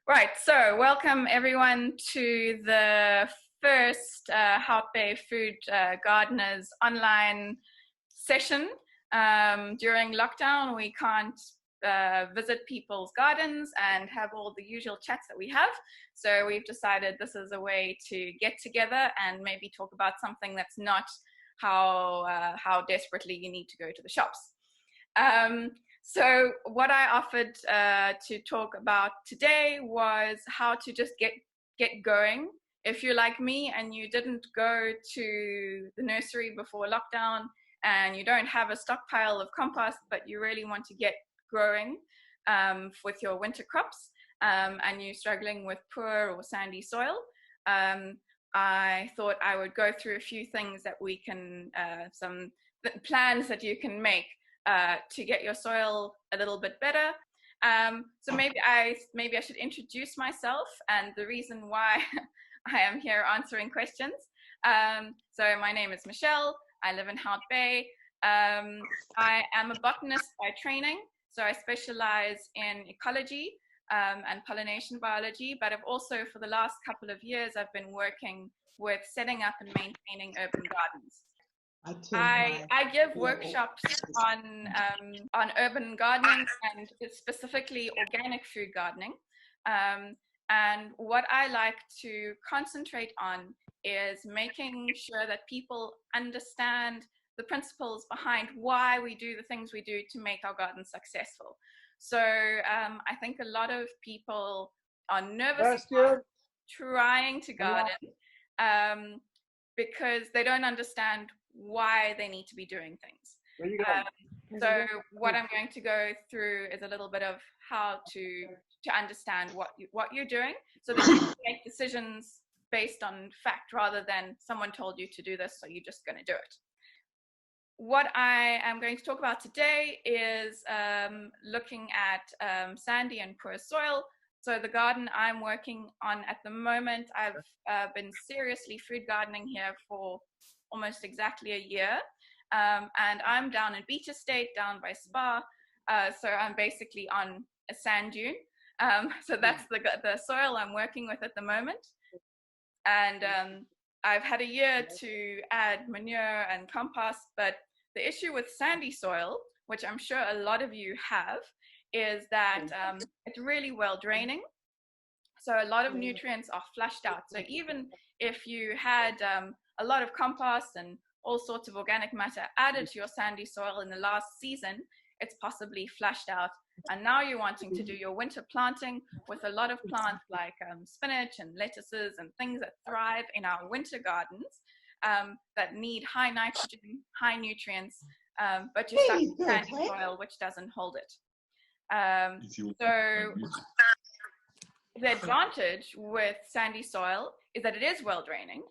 Right, so welcome everyone to the first Hout Bay Food Gardeners online session. During lockdown, we can't visit people's gardens and have all the usual chats that we have. So we've decided this is a way to get together and maybe talk about something that's not how desperately you need to go to the shops. So what I offered to talk about today was how to just get going. If you're like me and you didn't go to the nursery before lockdown and you don't have a stockpile of compost, but you really want to get growing with your winter crops, and you're struggling with poor or sandy soil, I thought I would go through a few things that we can, some plans that you can make to get your soil a little bit better. So maybe I should introduce myself and the reason why I am here answering questions. So my name is Michelle. I live in Hout Bay. I am a botanist by training, so I specialize in ecology and pollination biology, but I've also, for the last couple of years, I've been working with setting up and maintaining urban gardens. I give workshops on urban gardening and specifically organic food gardening. And what I like to concentrate on is making sure that people understand the principles behind why we do the things we do to make our gardens successful. So I think a lot of people are nervous about trying to garden because they don't understand why they need to be doing things. So what I'm going to go through is a little bit of how to understand what you're doing so that you can make decisions based on fact rather than someone told you to do this, so you're just going to do it. What I am going to talk about today is looking at sandy and poor soil. So the garden I'm working on at the moment, I've been seriously food gardening here for almost exactly a year, and I'm down in Beach Estate, down by Spa, so I'm basically on a sand dune. So that's the soil I'm working with at the moment, and I've had a year to add manure and compost, but the issue with sandy soil, which I'm sure a lot of you have, is that it's really well draining. So a lot of nutrients are flushed out. So even if you had a lot of compost and all sorts of organic matter added to your sandy soil in the last season, it's possibly flushed out. And now you're wanting to do your winter planting with a lot of plants like spinach and lettuces and things that thrive in our winter gardens that need high nitrogen, high nutrients, but you're stuck with sandy soil which doesn't hold it. So the advantage with sandy soil is that it is well draining.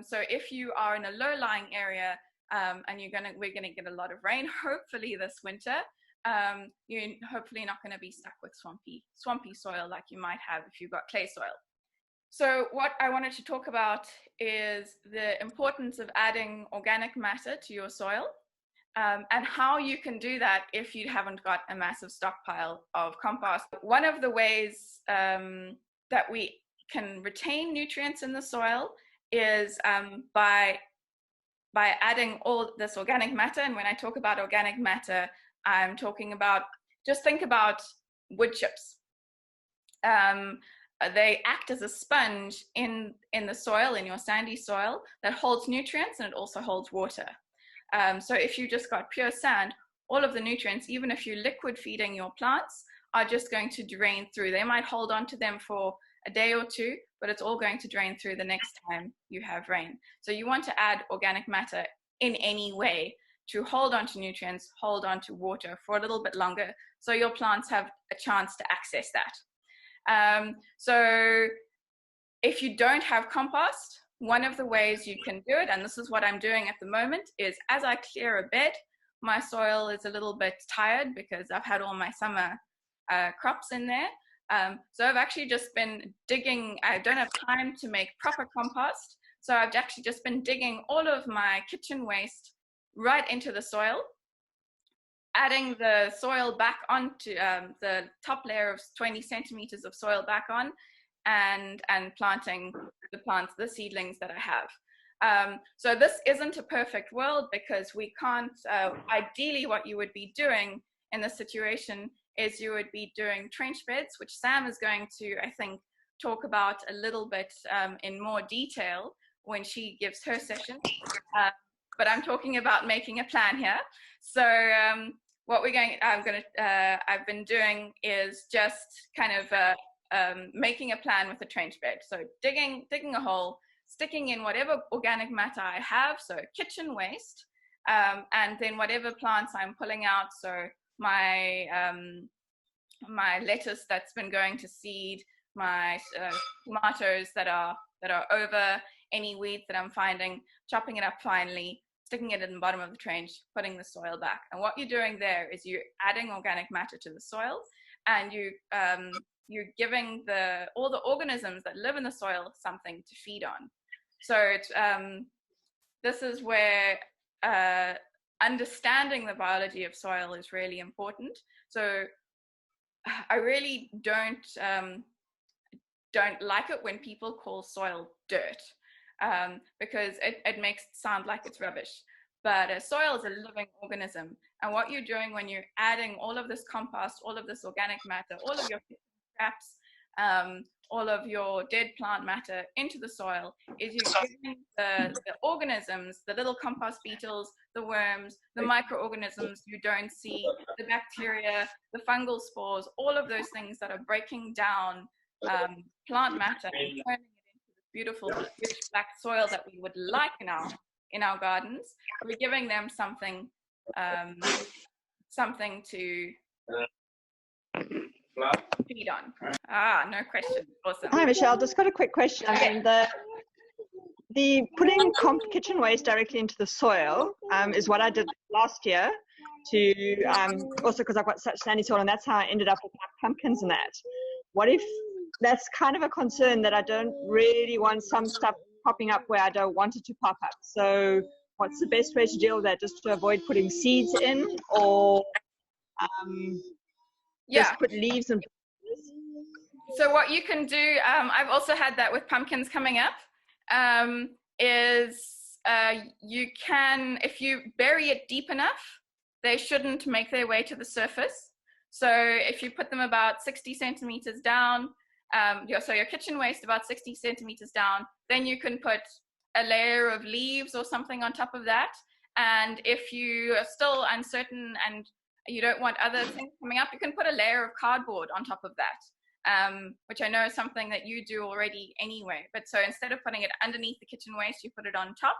So if you are in a low-lying area and we're gonna get a lot of rain, hopefully this winter, you're hopefully not gonna be stuck with swampy soil like you might have if you've got clay soil. So what I wanted to talk about is the importance of adding organic matter to your soil, and how you can do that if you haven't got a massive stockpile of compost. One of the ways that we can retain nutrients in the soil is by adding all this organic matter. And when I talk about organic matter, I'm talking about, just think about wood chips. They act as a sponge in the soil, in your sandy soil, that holds nutrients and it also holds water. So if you just got pure sand, all of the nutrients, even if you're liquid feeding your plants, are just going to drain through. They might hold on to them for a day or two, but it's all going to drain through the next time you have rain. So you want to add organic matter in any way to hold on to nutrients, hold on to water for a little bit longer, so your plants have a chance to access that. So if you don't have compost, one of the ways you can do it, and this is what I'm doing at the moment, is as I clear a bed, my soil is a little bit tired because I've had all my summer crops in there. So I've actually just been digging. I don't have time to make proper compost, so I've actually just been digging all of my kitchen waste right into the soil. adding the soil back onto the top layer of 20 centimeters of soil back on, and planting the seedlings that I have. So this isn't a perfect world, because we can't, ideally what you would be doing in this situation is you would be doing trench beds, which Sam is going to, I think, talk about a little bit in more detail when she gives her session. But I'm talking about making a plan here. So what I've been doing is just kind of making a plan with a trench bed. So digging a hole, sticking in whatever organic matter I have, so kitchen waste, and then whatever plants I'm pulling out. So my lettuce that's been going to seed, my tomatoes that are over, any weeds that I'm finding, chopping it up finely, sticking it in the bottom of the trench, putting the soil back. And what you're doing there is you're adding organic matter to the soil, and you're giving all the organisms that live in the soil something to feed on. So this is where understanding the biology of soil is really important. So I really don't like it when people call soil dirt, because it makes it sound like it's rubbish. But soil is a living organism, and what you're doing when you're adding all of this compost, all of this organic matter, all of your scraps, all of your dead plant matter into the soil, is you're giving the organisms, the little compost beetles, the worms, the microorganisms you don't see, the bacteria, the fungal spores, all of those things that are breaking down plant matter and turning it into the beautiful rich black soil that we would like in our gardens. We're giving them something to feed on. No question. Awesome. Hi, Michelle. Just got a quick question. I mean, the putting kitchen waste directly into the soil is what I did last year. To also because I've got such sandy soil, and that's how I ended up with my pumpkins and that. What if that's kind of a concern, that I don't really want some stuff popping up where I don't want it to pop up? So what's the best way to deal with that? Just to avoid putting seeds in, or just put leaves and... So what you can do, I've also had that with pumpkins coming up, is you can, if you bury it deep enough, they shouldn't make their way to the surface. So if you put them about 60 centimeters down, so your kitchen waste about 60 centimeters down, then you can put a layer of leaves or something on top of that. And if you are still uncertain and you don't want other things coming up, you can put a layer of cardboard on top of that, which I know is something that you do already anyway. But so instead of putting it underneath the kitchen waste, you put it on top,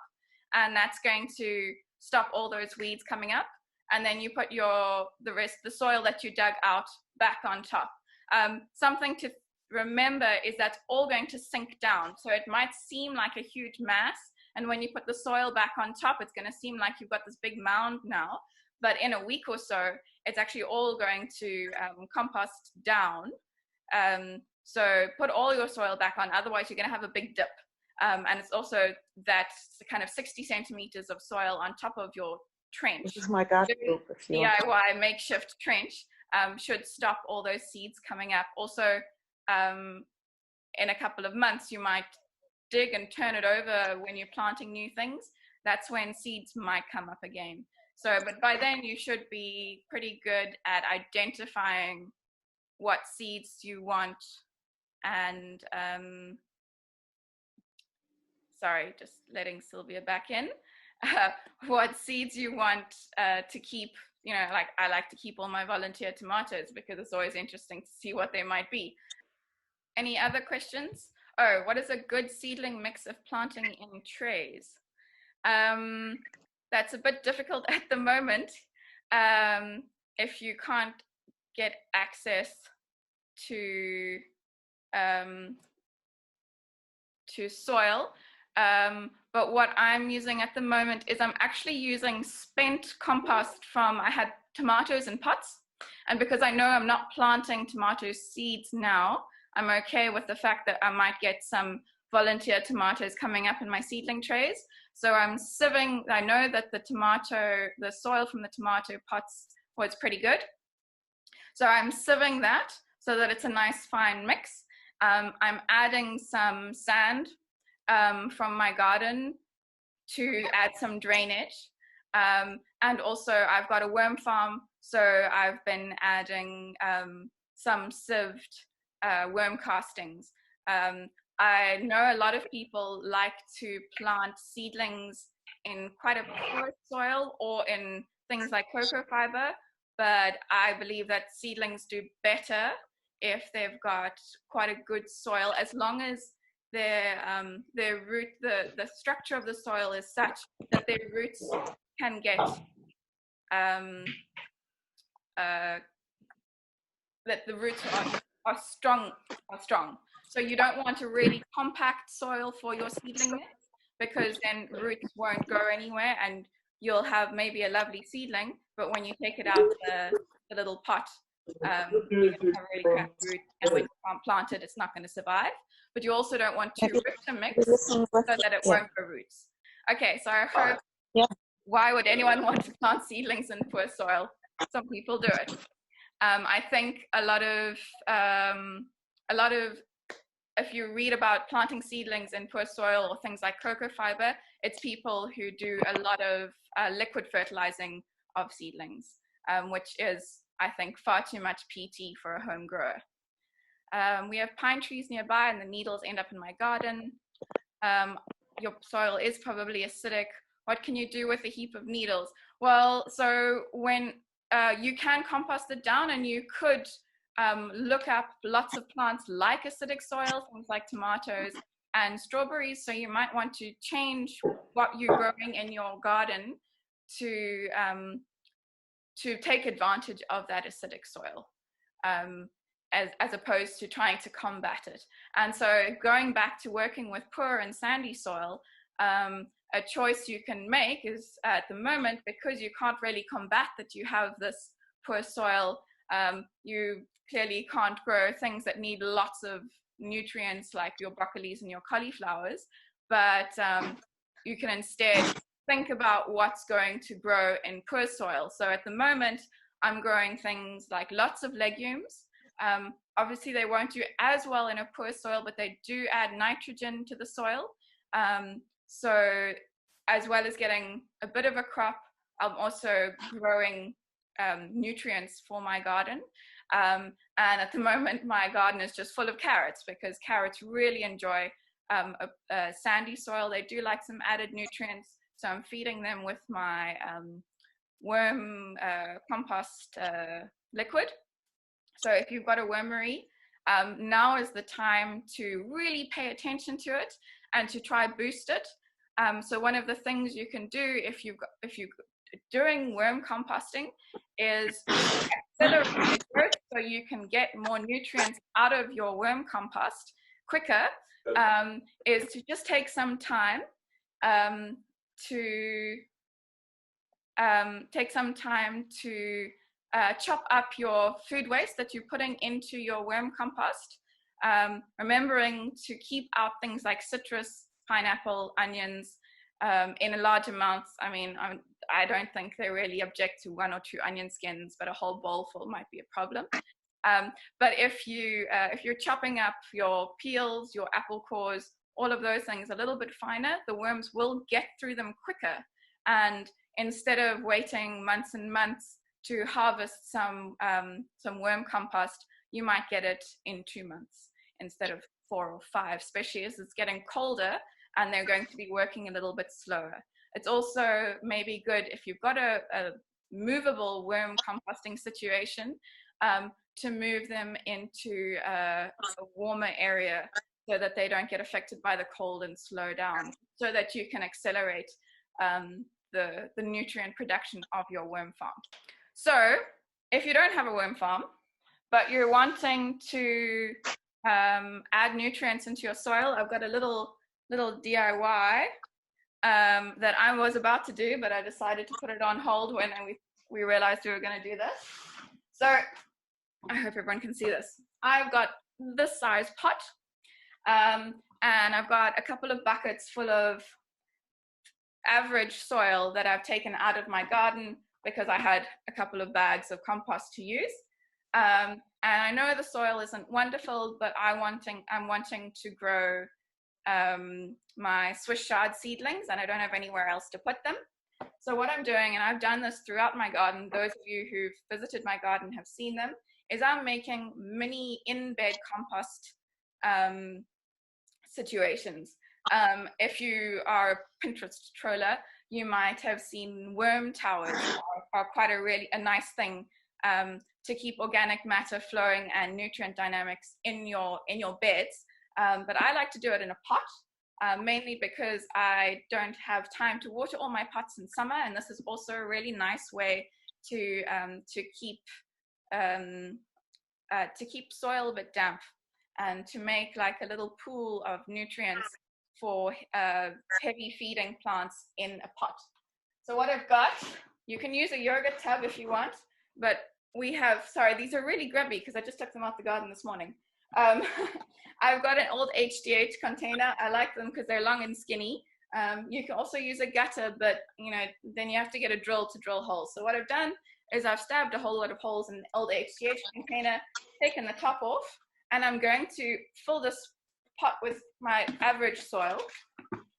and that's going to stop all those weeds coming up. And then you put the soil that you dug out back on top. Something to remember is that's all going to sink down. So it might seem like a huge mass, and when you put the soil back on top, it's going to seem like you've got this big mound now. But in a week or so, it's actually all going to compost down. So put all your soil back on, otherwise you're going to have a big dip. And it's also that kind of 60 centimeters of soil on top of your trench. This is my garden group, if you want. DIY makeshift trench should stop all those seeds coming up. Also, in a couple of months, you might dig and turn it over when you're planting new things. That's when seeds might come up again. So, but by then you should be pretty good at identifying what seeds you want, and sorry, just letting Sylvia back in. What seeds you want to keep. You know, like I like to keep all my volunteer tomatoes because it's always interesting to see what they might be. Any other questions? Oh, what is a good seedling mix of planting in trays? That's a bit difficult at the moment if you can't get access to soil. But what I'm using at the moment is I'm actually using spent compost I had tomatoes in pots. And because I know I'm not planting tomato seeds now, I'm okay with the fact that I might get some volunteer tomatoes coming up in my seedling trays. So I'm sieving, I know that the soil from the tomato pots was pretty good. So I'm sieving that so that it's a nice fine mix. I'm adding some sand from my garden to add some drainage. And also I've got a worm farm, so I've been adding some sieved worm castings. I know a lot of people like to plant seedlings in quite a poor soil or in things like cocoa fiber, but I believe that seedlings do better if they've got quite a good soil, as long as their root, the structure of the soil is such that their roots can get that the roots are strong. So you don't want a really compact soil for your seedling mix, because then roots won't go anywhere and you'll have maybe a lovely seedling, but when you take it out the little pot, you have a really crap root, and when you can't plant it, it's not going to survive. But you also don't want too rich a mix so that it won't grow roots. Okay, so I hope, why would anyone want to plant seedlings in poor soil? Some people do it. I think a lot of, if you read about planting seedlings in poor soil or things like cocoa fiber, it's people who do a lot of liquid fertilizing of seedlings, which is, I think, far too much PT for a home grower. We have pine trees nearby and the needles end up in my garden. Your soil is probably acidic. What can you do with a heap of needles? Well, so when you can compost it down, and you could look up lots of plants like acidic soil, things like tomatoes and strawberries. So you might want to change what you're growing in your garden to take advantage of that acidic soil, as opposed to trying to combat it. And so going back to working with poor and sandy soil, a choice you can make is, at the moment, because you can't really combat that you have this poor soil, you clearly can't grow things that need lots of nutrients like your broccolis and your cauliflowers, but you can instead think about what's going to grow in poor soil. So at the moment, I'm growing things like lots of legumes. Obviously, they won't do as well in a poor soil, but they do add nitrogen to the soil. So as well as getting a bit of a crop, I'm also growing nutrients for my garden. And at the moment, my garden is just full of carrots, because carrots really enjoy a sandy soil. They do like some added nutrients. So I'm feeding them with my worm compost liquid. So if you've got a wormery, now is the time to really pay attention to it and to try boost it. So one of the things you can do if you're doing worm composting is accelerate the growth, so you can get more nutrients out of your worm compost quicker, is to just take some time to chop up your food waste that you're putting into your worm compost, remembering to keep out things like citrus, pineapple, onions in large amounts. I mean, I don't think they really object to 1 or 2 onion skins, but a whole bowl full might be a problem. But if you're chopping up your peels, your apple cores, all of those things a little bit finer, the worms will get through them quicker. And instead of waiting months and months to harvest some worm compost, you might get it in 2 months instead of 4 or 5, especially as it's getting colder and they're going to be working a little bit slower. It's also maybe good if you've got a movable worm composting situation, to move them into a warmer area so that they don't get affected by the cold and slow down, so that you can accelerate the nutrient production of your worm farm. So if you don't have a worm farm, but you're wanting to add nutrients into your soil, I've got a little DIY that I was about to do, but I decided to put it on hold when we realized we were going to do this. So I hope everyone can see this. I've got this size pot, and I've got a couple of buckets full of average soil that I've taken out of my garden because I had a couple of bags of compost to use. And I know the soil isn't wonderful, but I'm wanting to grow my Swiss chard seedlings, and I don't have anywhere else to put them. So what I'm doing, and I've done this throughout my garden, those of you who've visited my garden have seen them, is I'm making mini in-bed compost situations. If you are a Pinterest troller, you might have seen worm towers are quite a nice thing to keep organic matter flowing and nutrient dynamics in your beds. But I like to do it in a pot, mainly because I don't have time to water all my pots in summer, and this is also a really nice way to keep soil a bit damp and to make like a little pool of nutrients for heavy feeding plants in a pot. So what I've got, you can use a yogurt tub if you want, but we have, sorry, these are really grubby because I just took them out the garden this morning. I've got an old HDH container. I like them because they're long and skinny. You can also use a gutter, but then you have to get a drill to drill holes. So what I've done is I've stabbed a whole lot of holes in the old HDH container, taken the top off, and I'm going to fill this pot with my average soil,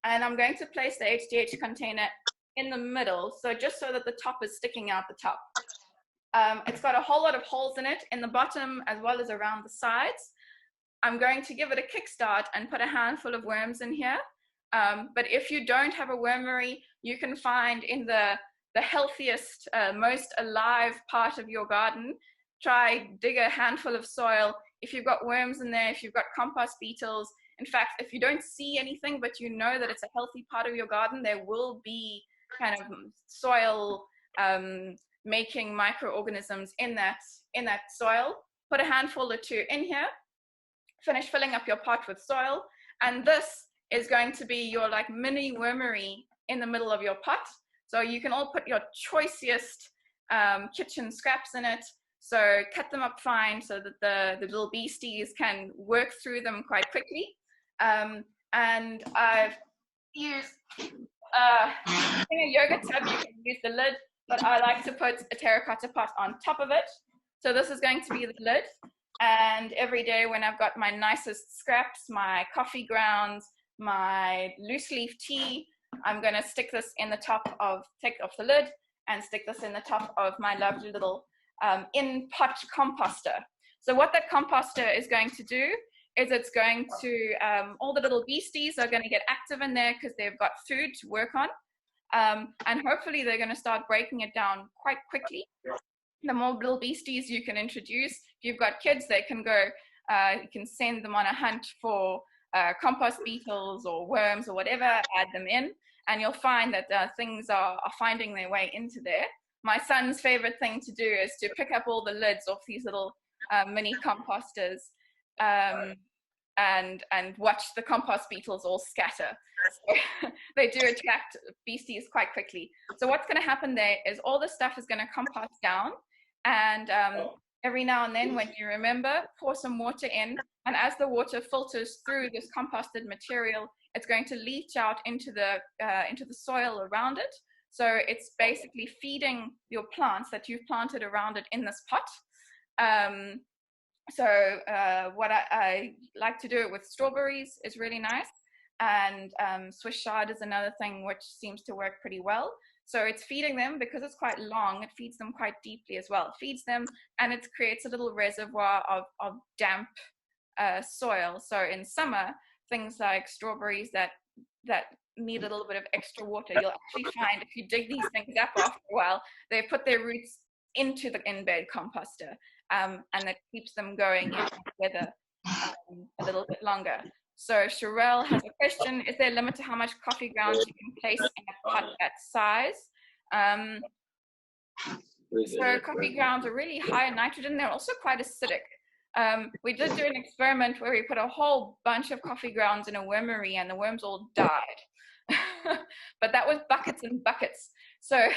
and I'm going to place the HDH container in the middle, so just so that the top is sticking out the top. It's got a whole lot of holes in it, in the bottom as well as around the sides. I'm going to give it a kickstart and put a handful of worms in here. But if you don't have a wormery, you can find in the healthiest, most alive part of your garden, try dig a handful of soil. If you've got worms in there, if you've got compost beetles, in fact, if you don't see anything, but you know that it's a healthy part of your garden, there will be kind of soil making microorganisms in that soil. Put a handful or two in here, finish filling up your pot with soil, and this is going to be your like mini wormery in the middle of your pot. So you can all put your choicest kitchen scraps in it. So cut them up fine so that the little beasties can work through them quite quickly. And I've used a yogurt tub. You can use the lid, but I like to put a terracotta pot on top of it. So this is going to be the lid. And every day when I've got my nicest scraps, my coffee grounds, my loose leaf tea, I'm going to stick this in the top of, take off the lid and stick this in the top of my lovely little in-pot composter. So what that composter is going to do is it's going to, all the little beasties are going to get active in there because they've got food to work on. And hopefully they're going to start breaking it down quite quickly. The more little beasties you can introduce, if you've got kids, they can go, you can send them on a hunt for compost beetles or worms or whatever, add them in, and you'll find that things are finding their way into there. My son's favorite thing to do is to pick up all the lids off these little mini composters and watch the compost beetles all scatter. So they do attract beasties quite quickly. So what's going to happen there is all the stuff is going to compost down, and every now and then when you remember, pour some water in, and as the water filters through this composted material, it's going to leach out into the soil around it. So it's basically feeding your plants that you've planted around it in this pot. What I like to do it with strawberries is really nice, and Swiss chard is another thing which seems to work pretty well. So it's feeding them, because it's quite long, it feeds them quite deeply as well. It feeds them, and it creates a little reservoir of damp soil. So in summer, things like strawberries that need a little bit of extra water, you'll actually find if you dig these things up after a while, they put their roots into the in-bed composter, and that keeps them going in the weather a little bit longer. So Sherelle has a question: is there a limit to how much coffee grounds you can place in a pot that size? So coffee grounds are really high in nitrogen. They're also quite acidic. We did do an experiment where we put a whole bunch of coffee grounds in a wormery and the worms all died. But that was buckets and buckets. So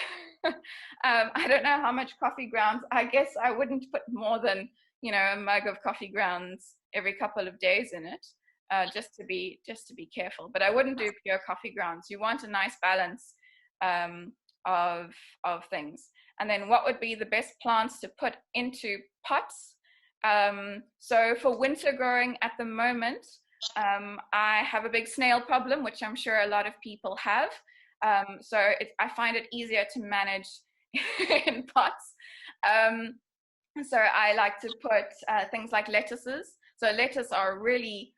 I don't know how much coffee grounds. I guess I wouldn't put more than, a mug of coffee grounds every couple of days in it, just to be careful. But I wouldn't do pure coffee grounds. You want a nice balance of things. and then what would be the best plants to put into pots. So for winter growing at the moment, I have a big snail problem, which I'm sure a lot of people have. So I find it easier to manage in pots. So I like to put things like lettuces. So lettuce are really,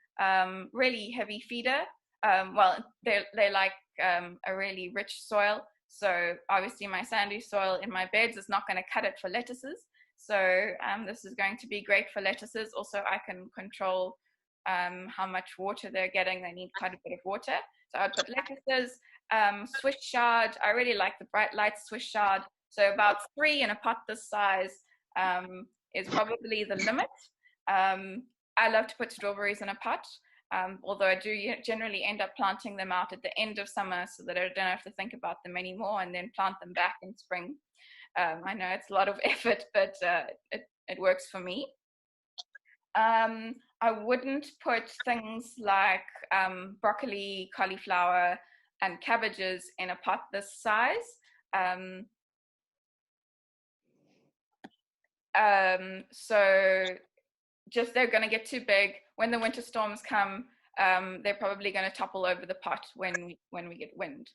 really heavy feeder. Well, they like a really rich soil. So obviously my sandy soil in my beds is not going to cut it for lettuces. So this is going to be great for lettuces. Also, I can control how much water they're getting. They need quite a bit of water. So I'd put lettuces, Swiss chard. I really like the bright light Swiss chard. So about 3 in a pot this size is probably the limit. I love to put strawberries in a pot, although I do generally end up planting them out at the end of summer so that I don't have to think about them anymore, and then plant them back in spring. I know it's a lot of effort, but it works for me. I wouldn't put things like broccoli, cauliflower, and cabbages in a pot this size. So just they're going to get too big. When the winter storms come, they're probably going to topple over the pot when we get wind.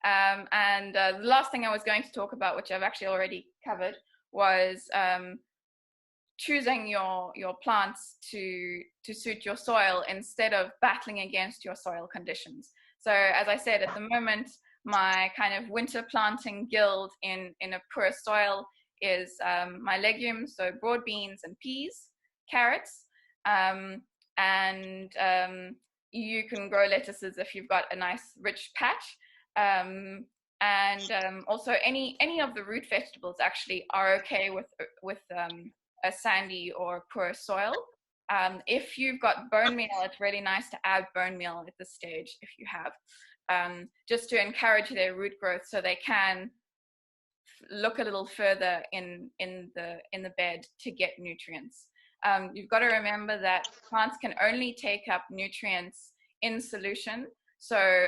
And the last thing I was going to talk about, which I've actually already covered, was choosing your plants to suit your soil instead of battling against your soil conditions. So as I said, at the moment, my kind of winter planting guild in a poor soil is my legumes, so broad beans and peas, carrots, and you can grow lettuces if you've got a nice rich patch. Also any of the root vegetables actually are okay with a sandy or poor soil. If you've got bone meal, it's really nice to add bone meal at this stage if you have, just to encourage their root growth so they can look a little further in the bed to get nutrients. You've got to remember that plants can only take up nutrients in solution, so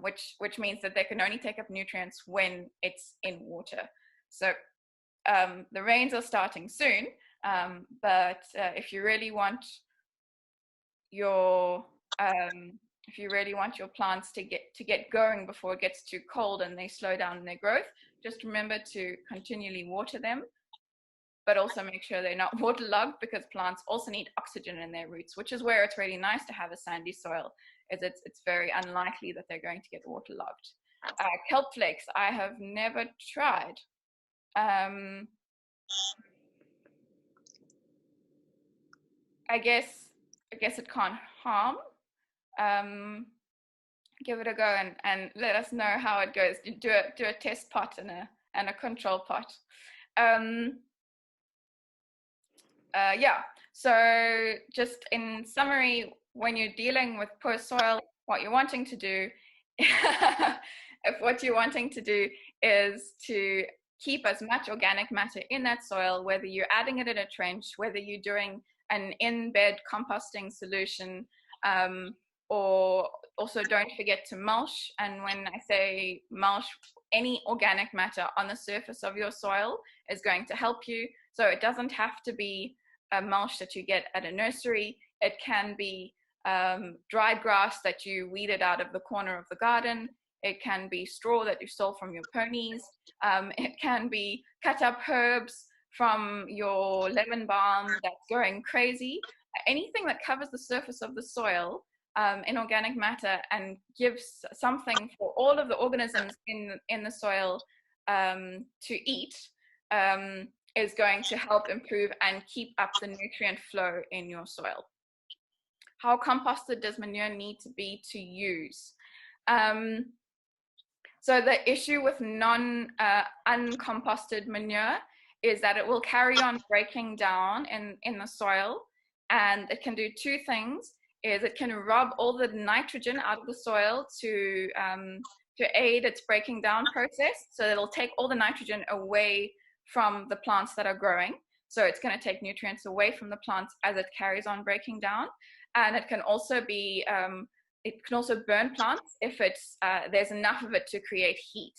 which means that they can only take up nutrients when it's in water. So the rains are starting soon, but if you really want your plants to get going before it gets too cold and they slow down in their growth, just remember to continually water them, but also make sure they're not waterlogged, because plants also need oxygen in their roots, which is where it's really nice to have a sandy soil, is it's very unlikely that they're going to get waterlogged. Kelp flakes, I have never tried. I guess it can't harm. Give it a go and let us know how it goes. Do a test pot and a control pot. Yeah, so just in summary, when you're dealing with poor soil, what you're wanting to do is to keep as much organic matter in that soil, whether you're adding it in a trench, whether you're doing an in-bed composting solution, or also don't forget to mulch. And when I say mulch, any organic matter on the surface of your soil is going to help you. So it doesn't have to be a mulch that you get at a nursery. It can be dried grass that you weeded out of the corner of the garden. It can be straw that you stole from your ponies. It can be cut up herbs from your lemon balm that's going crazy. Anything that covers the surface of the soil in organic matter and gives something for all of the organisms in the soil to eat is going to help improve and keep up the nutrient flow in your soil. How composted does manure need to be to use? So the issue with uncomposted manure is that it will carry on breaking down in the soil, and it can do two things. Is it can rob all the nitrogen out of the soil to aid its breaking down process. So it'll take all the nitrogen away from the plants that are growing. So it's going to take nutrients away from the plants as it carries on breaking down. And it can also be, it can also burn plants if it's there's enough of it to create heat.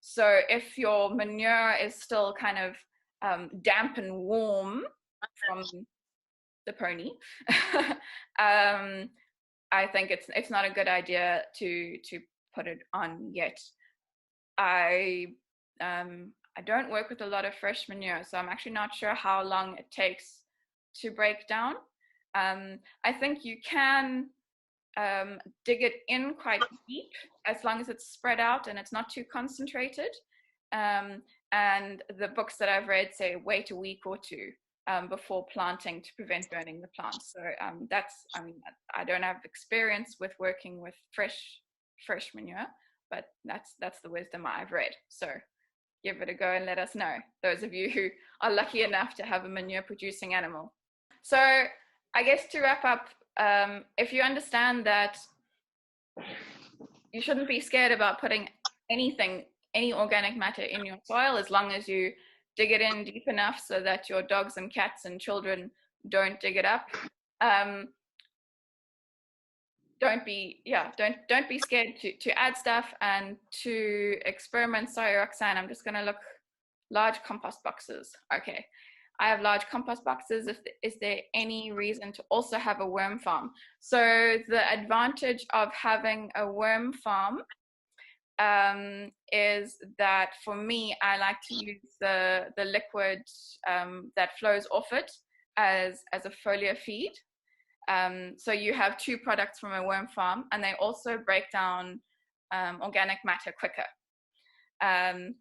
So if your manure is still kind of damp and warm from the pony, I think it's not a good idea to put it on yet. I don't work with a lot of fresh manure, so I'm actually not sure how long it takes to break down. I think you can dig it in quite deep as long as it's spread out and it's not too concentrated. And the books that I've read say wait a week or two before planting to prevent burning the plants. So I don't have experience with working with fresh manure, but that's the wisdom I've read. So give it a go and let us know, those of you who are lucky enough to have a manure producing animal. So I guess to wrap up, if you understand that you shouldn't be scared about putting any organic matter in your soil, as long as you dig it in deep enough so that your dogs and cats and children don't dig it up. Don't be scared to add stuff and to experiment. Sorry, Roxanne, I'm just going to look. Large compost boxes. Okay, I have large compost boxes. Is there any reason to also have a worm farm? So the advantage of having a worm farm is that for me, I like to use the liquid that flows off it as a foliar feed. So you have two products from a worm farm, and they also break down organic matter quicker. And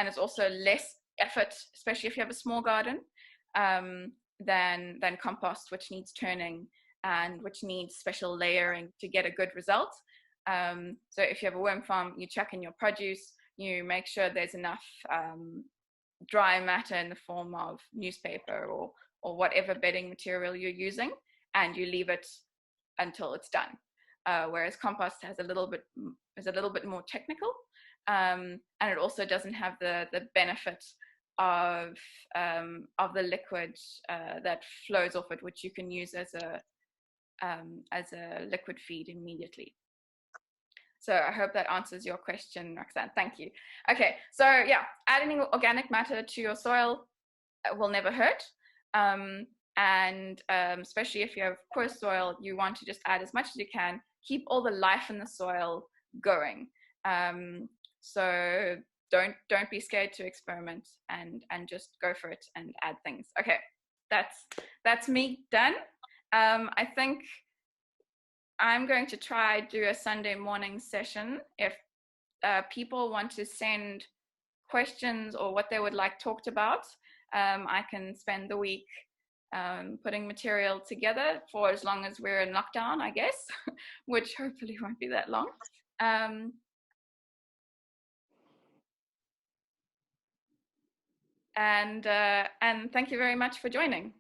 it's also less effort, especially if you have a small garden, than compost, which needs turning and which needs special layering to get a good result. So if you have a worm farm, you chuck in your produce, you make sure there's enough dry matter in the form of newspaper or whatever bedding material you're using, and you leave it until it's done. Whereas compost is a little bit more technical, and it also doesn't have the benefit of the liquid that flows off it, which you can use as a liquid feed immediately. So I hope that answers your question, Roxanne. Thank you. Okay, so yeah, adding organic matter to your soil will never hurt. And especially if you have poor soil, you want to just add as much as you can, keep all the life in the soil going. So don't be scared to experiment and just go for it and add things. Okay, that's me done. I think I'm going to try do a Sunday morning session. If people want to send questions or what they would like talked about, I can spend the week putting material together for as long as we're in lockdown, I guess, which hopefully won't be that long. And thank you very much for joining.